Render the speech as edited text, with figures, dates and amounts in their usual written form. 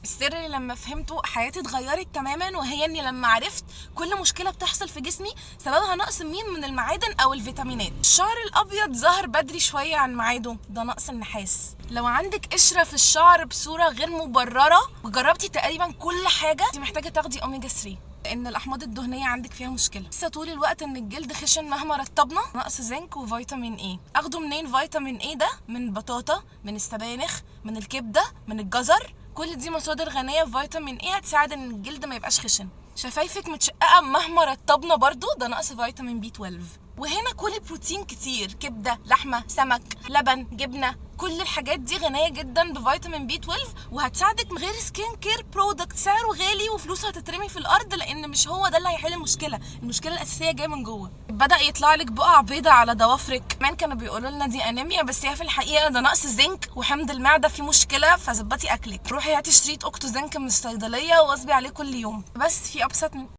السر اللي لما فهمته حياتي اتغيرت تماما، وهي اني لما عرفت كل مشكله بتحصل في جسمي سببها نقص مين من المعادن او الفيتامينات. الشعر الابيض ظهر بدري شويه عن ميعاده، ده نقص النحاس. لو عندك قشره في الشعر بصوره غير مبرره وجربتي تقريبا كل حاجه، انت محتاجه تاخدي اوميجا 3 لان الاحماض الدهنيه عندك فيها مشكله. لسه طول الوقت ان الجلد خشن مهما رطبنا، نقص زنك وفيتامين اي. اخده منين فيتامين اي ده؟ من البطاطا، من السبانخ، من الكبده، من الجزر. كل دي مصادر غنيه بفيتامين اي هتساعد ان الجلد ما يبقاش خشن. شفايفك متشققه مهما رطبنا برضو، ده نقص فيتامين بي 12. وهنا كل بروتين كتير، كبده، لحمه، سمك، لبن، جبنه، كل الحاجات دي غنيه جدا بفيتامين بي 12 وهتساعدك من غير سكين كير برودكت سعره غالي وفلوسه هتترمي في الارض، لان مش هو ده اللي هيحل المشكله. المشكله الاساسيه جايه من جوه. بدا يطلع لك بقع بيضه على ضوافرك، كمان كانوا بيقولوا لنا دي انيميا، بس هي في الحقيقه ده نقص زنك وحمض المعده فيه مشكله، فظبطي اكلك. روحي هاتي شريط اوكتو زنك من الصيدليه وواظبي عليه كل يوم. بس في ابسط من